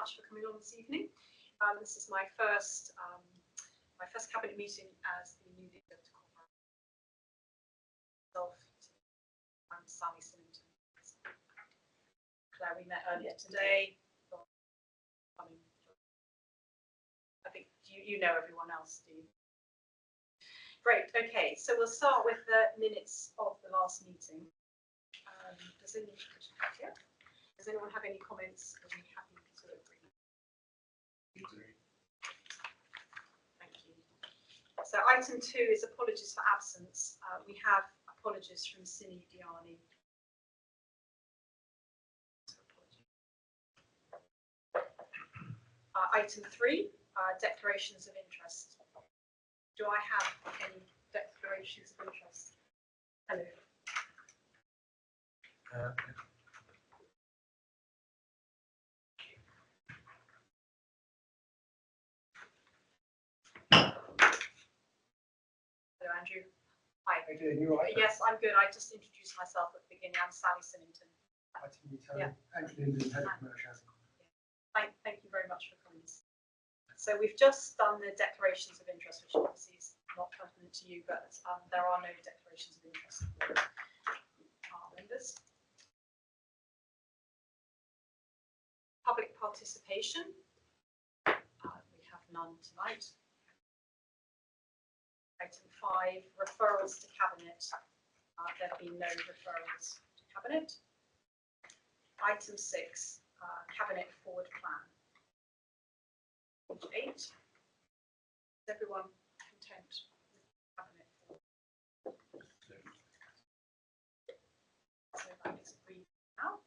much for coming along this evening. This is my first cabinet meeting as the new leader to corporate. I'm Sally Sillington. Claire, we met earlier today. I think you know everyone else, do you? Great. Okay, so we'll start with the minutes of the last meeting. Does anyone have any comments? Are we happy to agree? Thank you. So item 2 is apologies for absence. We have apologies from Sini Diani. Item 3, declarations of interest. Do I have any declarations of interest? Hello. Hello, Andrew. Hi. How are you doing? You all right? Yes, I'm good. I just introduced myself at the beginning. I'm Sally Sillington. Andrew Linden, Head of Commercial Housing. Thank you very much for coming. So we've just done the declarations of interest, which obviously is not pertinent to you, but there are no declarations of interest for our members. Public participation. We have none tonight. Item 5, referrals to Cabinet. There have been no referrals to Cabinet. Item 6, Cabinet forward plan. Page 8. Is everyone content with Cabinet forward? So that is agreed now.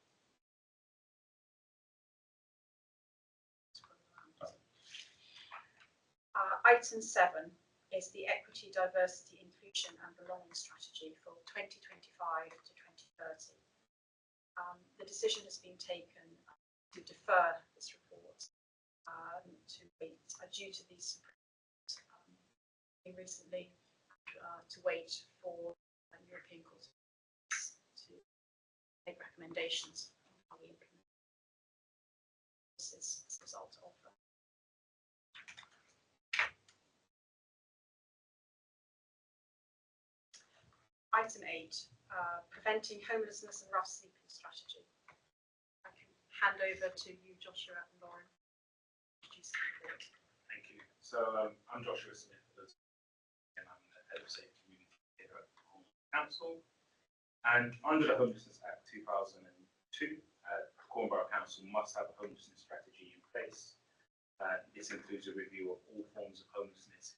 Item 7 is the Equity, Diversity, Inclusion and Belonging Strategy for 2025 to 2030. The decision has been taken to defer this report to wait due to these recently to wait for European Court to make recommendations on how we implement this as a result of that. Item 8, preventing homelessness and rough sleeping strategy. I can hand over to you, Joshua and Lauren. Thank you. So I'm Joshua Smith, and I'm the Head of Safe Community here at the Cornwall Council. And under the Homelessness Act 2002, Cornwall Borough Council must have a homelessness strategy in place. This includes a review of all forms of homelessness.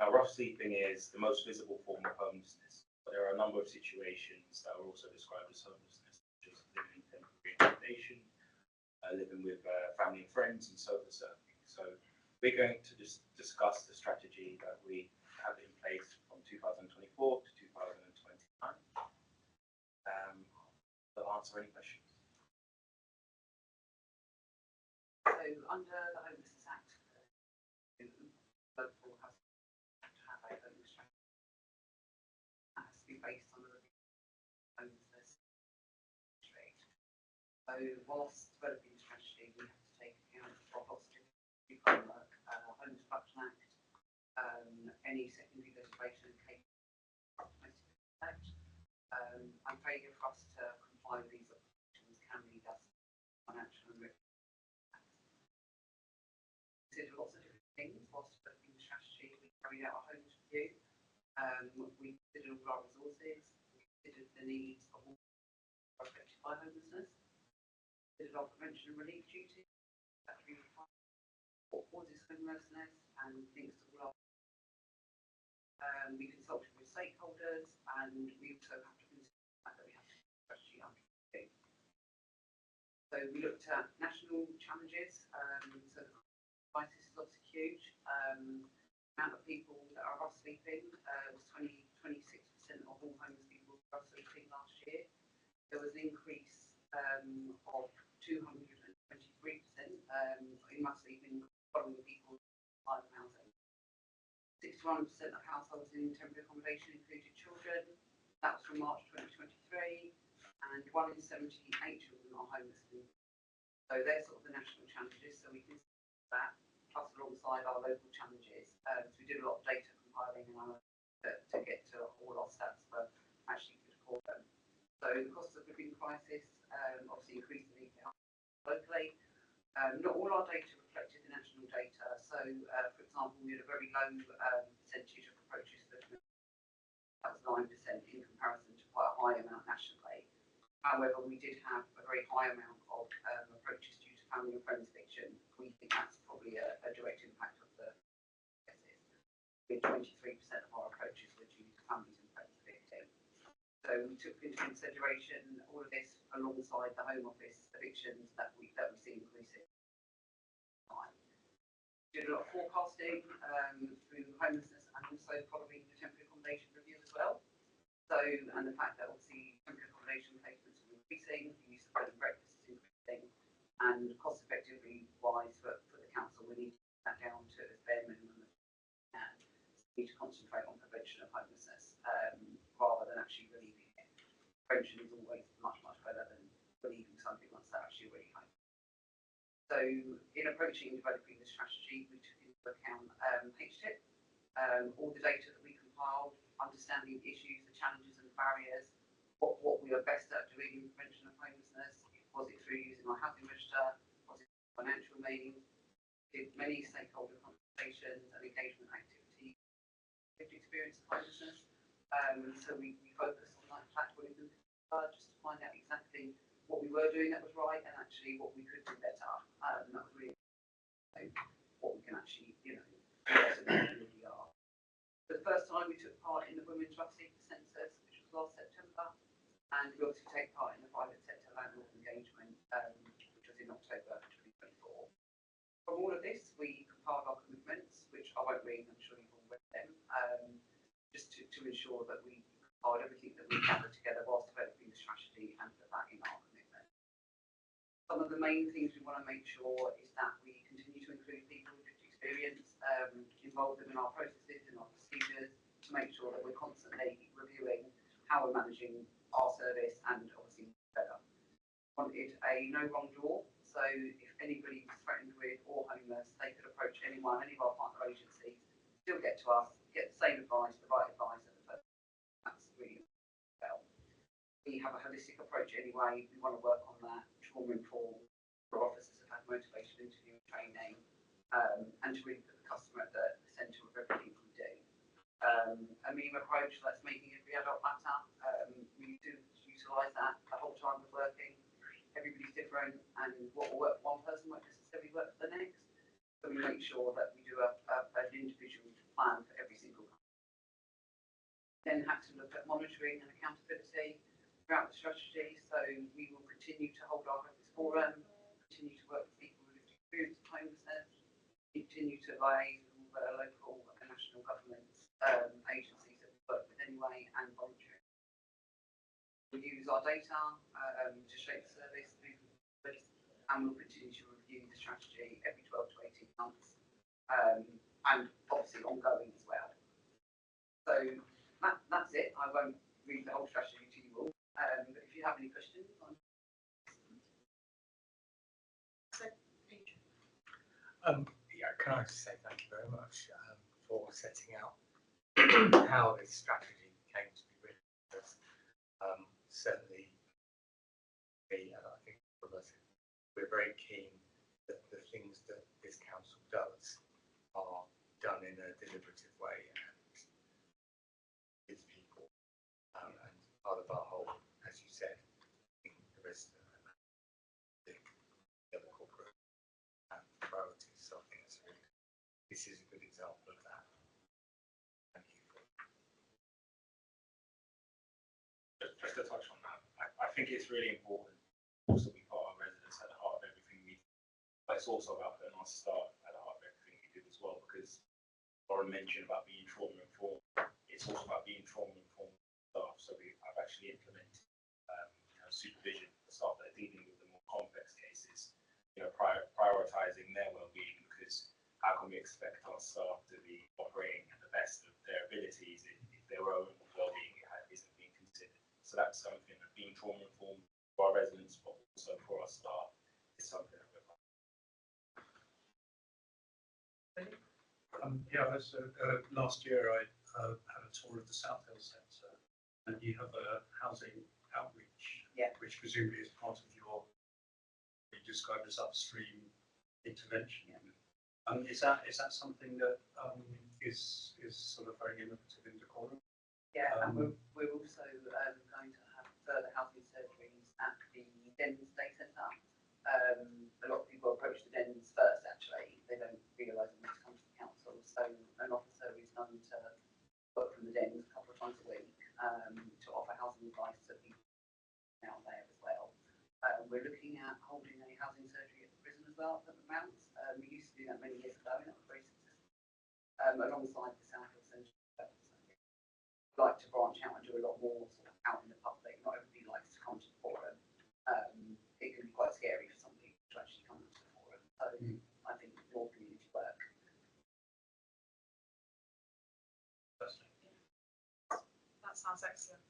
Now, rough sleeping is the most visible form of homelessness, but there are a number of situations that are also described as homelessness, such as living in temporary accommodation, living with family and friends, and sofa surfing. So we're going to discuss the strategy that we have in place from 2024 to 2029. I'll answer any questions. So under the Homelessness Act, local has to have a homeless strategy. That has to be based on the homelessness rate. So whilst developing strategy, we have to take account of positive framework, Homeless Protection Act, any secondary legislation and case domestic effect, and failure for us to comply with these obligations can lead us to financial and risk. We consider lots of different things whilst developing the strategy. We carried out a homeless review. We considered all our resources. We considered the needs of all affected by homelessness. Considered our prevention and relief duties that we require, what causes homelessness, and links to all our. We consulted with stakeholders, and we also have to consider that we have a strategy under review. So we looked at national challenges. So the crisis is obviously huge. Amount of people that are rough sleeping was 26% of all homeless people were rough sleeping last year. There was an increase of 223% in rough sleeping following people in housing. 61% of households in temporary accommodation included children. That was from March 2023, and 1 in 78 children are homeless in So they're sort of the national challenges. So we can see that plus alongside our local challenges. So we did a lot of data compiling and to get to all our stats for actually good for them. So the cost of living crisis obviously increased the need for help locally. Not all our data reflected the national data. So, for example, we had a very low percentage of approaches for that was 9% in comparison to quite a high amount nationally. However, we did have a very high amount of approaches due to family and friends eviction. We think that's probably a direct impact of the cases. With 23% of our approaches were due to families and friends evicting. So we took into consideration all of this alongside the Home Office evictions that we see increasing. We did a lot of forecasting through homelessness and also following the temporary accommodation review as well. So, and the fact that obviously temporary accommodation placements are increasing, the use of bed and breakfast is increasing, and cost effectively wise for the council, we need to put that down to as bare minimum as we can. So we need to concentrate on prevention of homelessness rather than actually relieving it. Prevention is always much, much better than relieving somebody once they're actually already home. So in approaching and developing this strategy, we took into account HTIP, all the data that we compiled, understanding the issues, the challenges and the barriers, what we are best at doing in prevention of homelessness. Was it through using our housing register? Was it financial means? Did many stakeholder consultations and engagement activities, lived experience of homelessness? So we focused on that platform just to find out exactly what we were doing that was right and actually what we could do better. That was really what we can actually, really are. For the first time, we took part in the Women's Rough Sleep Census, which was last September, and we obviously take part in the private sector landlord engagement, which was in October 2024. From all of this, we compiled our commitments, which I won't read, I'm sure you've all read them, just to ensure that we compiled everything that we gathered together whilst developing the strategy and put that in our commitment. Some of the main things we want to make sure is that we continue to include people with lived experience, involve them in our processes, in our procedures, to make sure that we're constantly reviewing how we're managing our service and obviously better. Wanted a no wrong door, so if anybody was threatened with or homeless, they could approach any of our partner agencies, still get to us, get the same advice, the right advice at the first. That's really well. We have a holistic approach anyway. We want to work on that trauma informed. Our officers have had motivation interview and training, and to really put the customer at the centre of everything we do. A meme approach that's making every adult matter. We do utilise that the whole time we're working. Everybody's different, and what will work for one person won't necessarily work for the next. So we make sure that we do an individual plan for every single customer. Then have to look at monitoring and accountability throughout the strategy. So we will continue to hold our office forum, continue to work with people with lived experience of homelessness, continue to liaise with all the local and national governments, agencies that we work with anyway, and volunteering. We use our data to shape the service, and we'll continue to review the strategy every 12 to 18 months, and obviously ongoing as well. So that's it. I won't read the whole strategy to you all, but if you have any questions on can I just say thank you very much for setting out how this strategy came to be written. Because, certainly, me and I think all of us, we're very keen that the things that this council does are done in a deliberative way and with people, and part of our whole, as you said, the rest of the other corporate priorities. So I think this is a good example of that. Thank you. Just to touch on that, I think it's really important also to be part of residents at the heart of everything we do. But it's also about putting our staff at the heart of everything we do as well, because Lauren mentioned about being trauma informed. It's also about being trauma informed staff. So I've actually implemented supervision for staff that are dealing with the more complex cases, prioritising their well-being, because how can we expect our staff to be operating at the best of their abilities if their own well-being isn't being considered? So that's something that being trauma informed for our residents, but also for our staff, is something Last year I had a tour of the South Hill Centre, and you have a housing outreach, which presumably is part of your, you described as upstream intervention. Is that something that is sort of very innovative in Dacorum? Yeah, and we're also going to have further housing surgeries at the Dens Day Centre. A lot of people approach the Dens first, actually. They don't realise they need to come to the council. So an officer is going to work from the Dens a couple of times a week to offer housing advice to people out there as well. We're looking at holding a housing surgery at the prison as well at the Mount. We used to do that many years ago, and that was very successful. Alongside the South Hill Centre. Like to branch out and do a lot more sort of out in the public. Not everybody likes to come to the forum. It can be quite scary for some people to actually come to the forum. So I think more community work. That sounds excellent.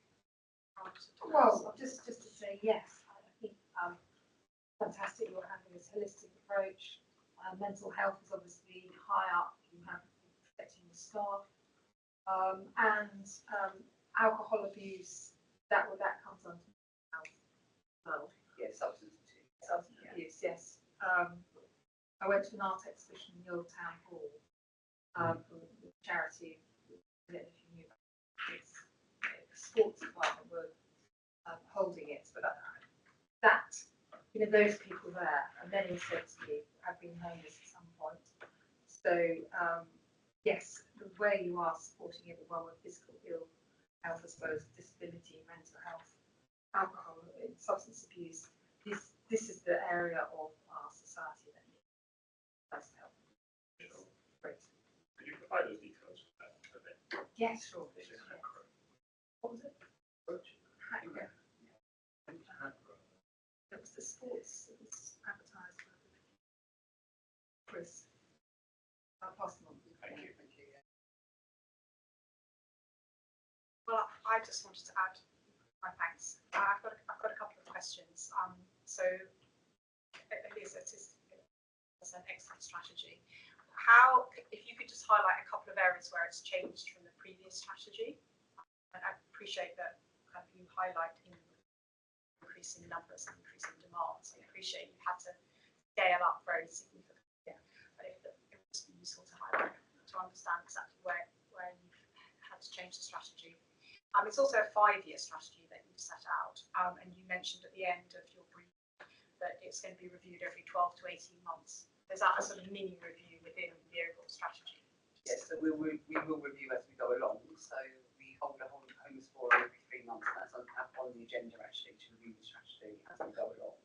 Well, just to say yes, I think fantastic you're having this holistic approach. Mental health is obviously high up. You have protecting the staff. And alcohol abuse, that comes under health as well. Yeah, substance abuse. Substance abuse, yes. I went to an art exhibition in the Old Town Hall from the charity. I don't know if you knew about it. The sports department were holding it, but that, those people there, and many said to me, have been homeless at some point. So, yes, the way you are supporting everyone with physical ill health, I suppose, disability, mental health, alcohol, substance abuse, this is the area of our society that needs help. Sure. Great. Could you provide those details for that event? Yes, sure. This is Yes. Hackrow. What was it? Hacker. Hackrow. It was the sports, it was advertised by Chris. I'll pass them on. Thank you. Well, I just wanted to add my thanks. I've got a couple of questions. So it is an excellent strategy. How, if you could just highlight a couple of areas where it's changed from the previous strategy, and I appreciate that you highlight increasing numbers and increasing demands. I appreciate you've had to scale up very significantly. Yeah. But it would just be useful to highlight to understand exactly where you've had to change the strategy. It's also a 5-year strategy that you've set out, and you mentioned at the end of your brief that it's going to be reviewed every 12 to 18 months. Is that a sort of mini review within the overall strategy? Yes, so we will review as we go along. So we hold a homeless forum every 3 months. That's on the agenda actually to review the strategy as we go along.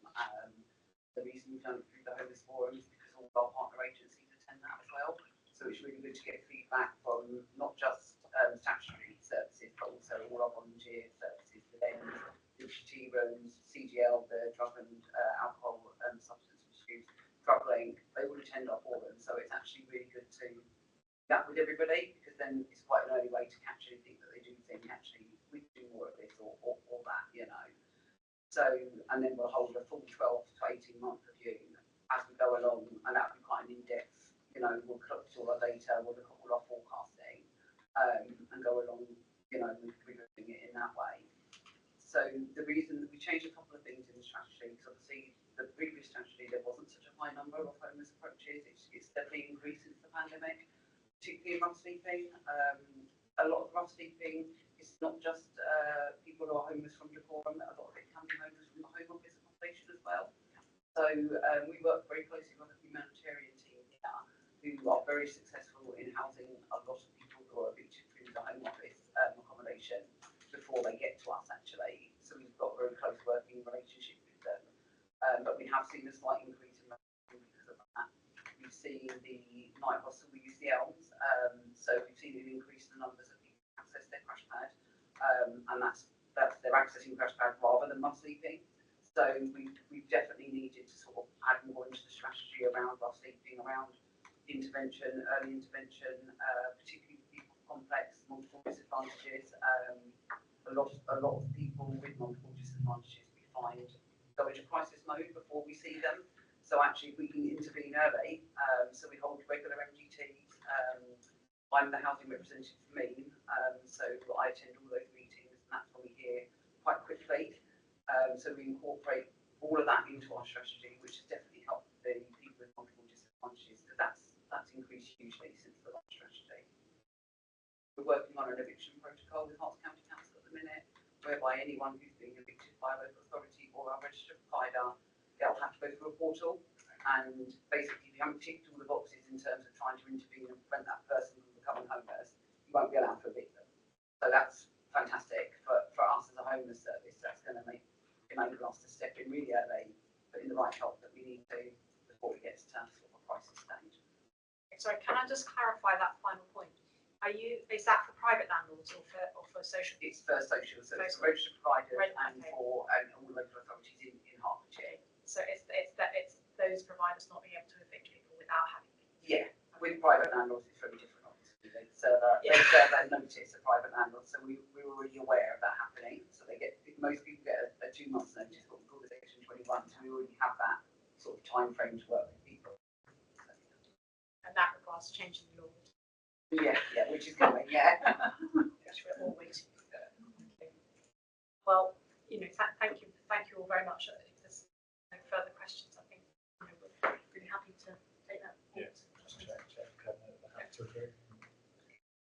The reason we've done it through the homeless forum is because all of our partner agencies attend that as well. So it's really good to get feedback from not just statutory services, but also all our volunteer services, the tea rooms, CGL, the drug and alcohol and substance misuse, drug link. They all attend our forum, so it's actually really good to chat with everybody, because then it's quite an early way to catch anything that they do think actually we can do more of this or that, So, and then we'll hold a full 12 to 18 month review as we go along, and that'll be quite an in-depth. We'll collect all our data, we'll look at all our forecasting, and go along, reviewing it in that way. So the reason that we changed a couple of things in the strategy, because obviously the previous strategy there wasn't such a high number of homeless approaches. It's steadily increased since the pandemic, particularly in rough sleeping. A lot of rough sleeping is not just people who are homeless from Dacorum. A lot of it can be homeless from the Home Office accommodation as well. So we work very closely with a humanitarian team here who are very successful in housing a lot of people who are evicted through the Home Office accommodation before they get to us actually. So we've got a very close working relationship with them. But we have seen a slight increase in revenue because of that. We've seen the night hostel, we use the Elms, so we've seen an increase in the numbers of people who access their crash pad, and that's they're accessing crash pad rather than rough sleeping. So we've definitely needed to sort of add more into the strategy around rough sleeping, around intervention, early intervention, particularly with people with complex multiple disadvantages. A lot of people with multiple disadvantages we find go into crisis mode before we see them. So actually, we can intervene early. So we hold regular MGTs. I'm the housing representative for Mean, so I attend all those meetings, and that's when we hear quite quickly. So we incorporate all of that into our strategy, which has definitely helped the people with multiple disadvantages, because that's increased hugely since the last strategy. We're working on an eviction protocol with Herts County Council at the minute, whereby anyone who's being evicted by a local authority or our registered provider, they'll have to go through a portal, and basically if you haven't ticked all the boxes in terms of trying to intervene and prevent that person from becoming homeless, you won't be allowed to evict them. So that's fantastic for us as a homeless service. That's going to enable us to step in really early, but in the right help that we need to before it gets to sort of a crisis stage. Sorry, can I just clarify that final point? Is that for private landlords or for social? It's for social, so it's for registered providers and okay. for all local authorities in Hertfordshire. So it's those providers not being able to evict people without having. Yeah, with private landlords, it's very different, obviously. They serve a notice, a private landlord, so we were already aware of that happening. So most people get a 2 months notice, what we call the Section 21, so we already have that sort of time frame to work with people. So, And that requires changing the law. yeah, which is coming, yeah. Which we're all waiting for. Okay. Well, thank you all very much. If there's no further questions, I think we're really happy to take that. Yeah.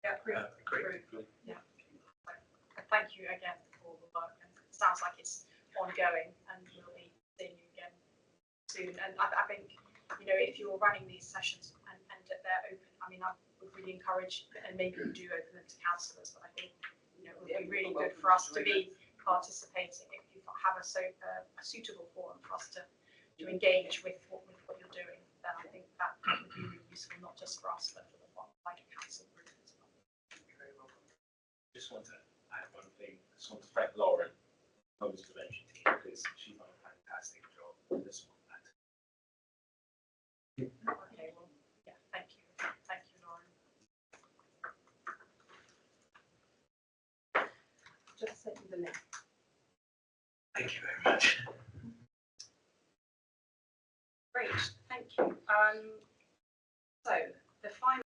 Yeah, agree. Yeah. And thank you again for all the work. And it sounds like it's ongoing, and we'll be seeing you again soon. And I think, if you're running these sessions and they're open, I mean, I would really encourage, and maybe you do open them to counsellors, but I think, it would be really good for us to be participating if you have a suitable forum for us to engage with what you're doing. Then I think that would be really useful, not just for us, but for the wider council group as well. Just want to add one thing. I just want to thank Lauren, homeless prevention team, because she's done a fantastic job with this one. Okay, well, yeah, thank you, Lauren. Just send you the link. Thank you very much. Great, thank you. So the final